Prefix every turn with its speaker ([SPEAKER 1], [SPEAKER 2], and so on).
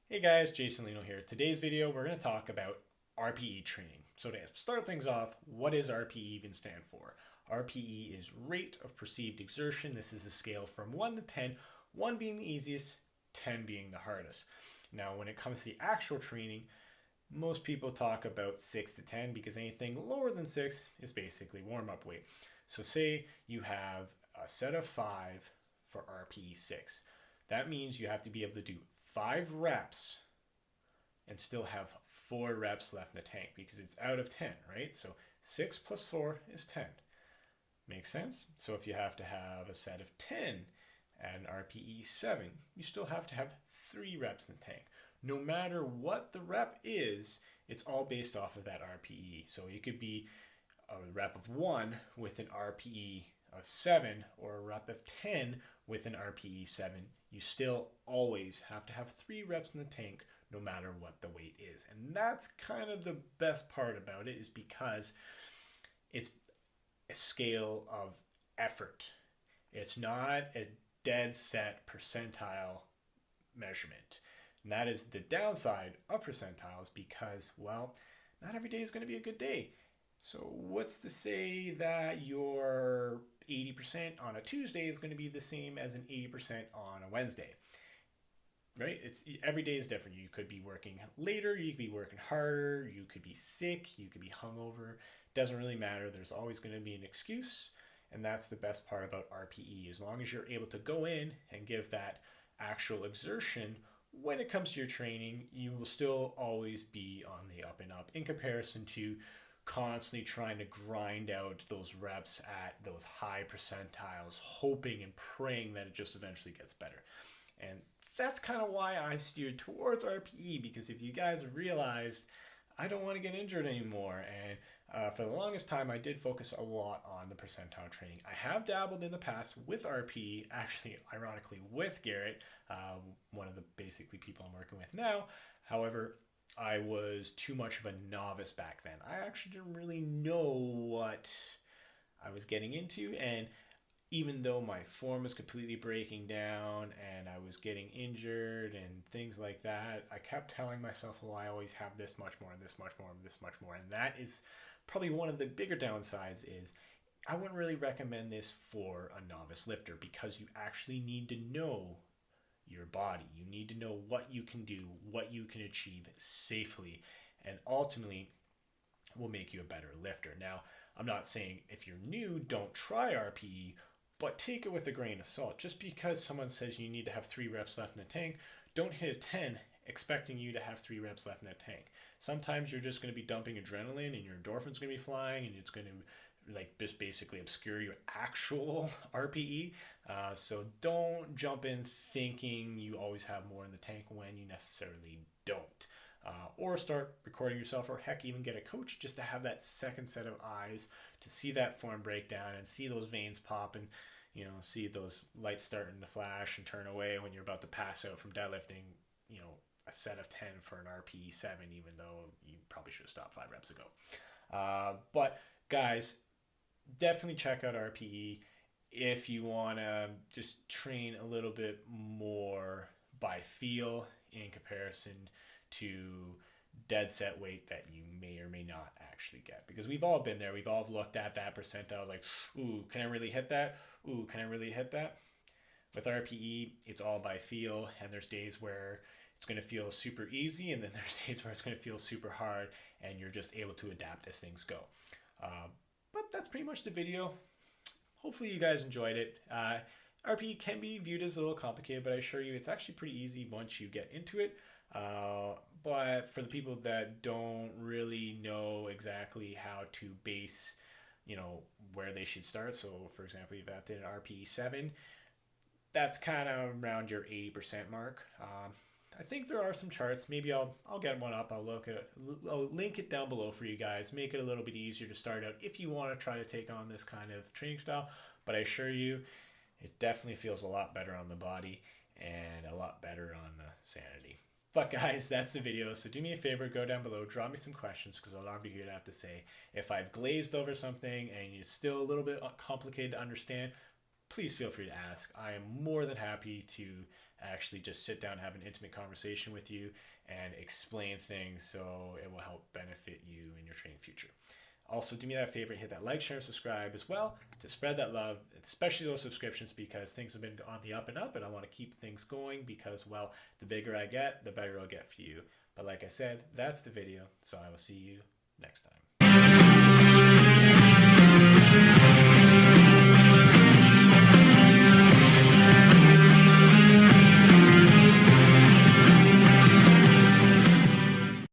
[SPEAKER 1] Hey guys, JasonLeeno here. Today's video, we're going to talk about RPE training. So to start things off, what does RPE even stand for? RPE is rate of perceived exertion. This is a scale from 1 to 10, 1 being the easiest, 10 being the hardest. Now, when it comes to the actual training, most people talk about 6 to 10 because anything lower than 6 is basically warm-up weight. So say you have a set of 5 for RPE 6. That means you have to be able to do 5 reps and still have 4 reps left in the tank because it's out of 10, right? So 6 plus 4 is 10. Makes sense? So if you have to have a set of 10 at an RPE 7, you still have to have 3 reps in the tank. No matter what the rep is, it's all based off of that RPE. So it could be a rep of 1 with an RPE of 7 or a rep of 10 with an RPE 7. You still always have to have 3 reps in the tank no matter what the weight is. And that's kind of the best part about it, is because it's a scale of effort. It's not a dead set percentile measurement. And that is the downside of percentiles because, well, not every day is going to be a good day. So what's to say that your 80% on a Tuesday is going to be the same as an 80% on a Wednesday? Right? It's every day is different. You could be working later, you could be working harder, you could be sick, you could be hungover. Doesn't really matter. There's always going to be an excuse, and that's the best part about RPE. As long as you're able to go in and give that actual exertion when it comes to your training, you will still always be on the up and up in comparison to constantly trying to grind out those reps at those high percentiles, hoping and praying that it just eventually gets better. And that's kind of why I've steered towards RPE, because if you guys have realized, I don't want to get injured anymore. And for the longest time, I did focus a lot on the percentile training. I have dabbled in the past with RPE, actually, ironically, with Garrett, one of the basically people I'm working with now. However, I was too much of a novice back then. I actually didn't really know what I was getting into, and even though my form was completely breaking down and I was getting injured and things like that, I kept telling myself, well, I always have this much more, this much more, this much more. And that is probably one of the bigger downsides. Is I wouldn't really recommend this for a novice lifter, because you actually need to know your body. You need to know what you can do, what you can achieve safely, and ultimately will make you a better lifter. Now, I'm not saying if you're new, don't try RPE, but take it with a grain of salt. Just because someone says you need to have 3 reps left in the tank, don't hit a 10 expecting you to have 3 reps left in the tank. Sometimes you're just going to be dumping adrenaline and your endorphins going to be flying, and it's going to like just basically obscure your actual RPE. So don't jump in thinking you always have more in the tank when you necessarily don't. Or start recording yourself, or heck, even get a coach just to have that second set of eyes to see that form breakdown and see those veins pop, and see those lights starting to flash and turn away when you're about to pass out from deadlifting, a set of 10 for an RPE 7, even though you probably should have stopped 5 reps ago. But guys, definitely check out RPE if you want to just train a little bit more by feel in comparison to dead set weight that you may or may not actually get. Because we've all been there. We've all looked at that percentile like, ooh, can I really hit that? Ooh, can I really hit that? With RPE, it's all by feel, and there's days where it's going to feel super easy, and then there's days where it's going to feel super hard, and you're just able to adapt as things go. But that's pretty much the video. Hopefully you guys enjoyed it. RPE can be viewed as a little complicated, but I assure you it's actually pretty easy once you get into it. But for the people that don't really know exactly how to base, where they should start. So for example, you've got an RPE 7, that's kind of around your 80% mark. I think there are some charts. Maybe I'll get one up. I'll link it down below for you guys. Make it a little bit easier to start out if you want to try to take on this kind of training style. But I assure you, it definitely feels a lot better on the body and a lot better on the sanity. But guys, that's the video. So do me a favor, go down below, drop me some questions, because I'll love to hear what I have to say. If I've glazed over something and it's still a little bit complicated to understand, please feel free to ask. I am more than happy to actually just sit down and have an intimate conversation with you and explain things so it will help benefit you in your training future. Also, do me that favor, hit that like, share, and subscribe as well to spread that love, especially those subscriptions, because things have been on the up and up, and I want to keep things going because, well, the bigger I get, the better I'll get for you. But like I said, that's the video, so I will see you next time.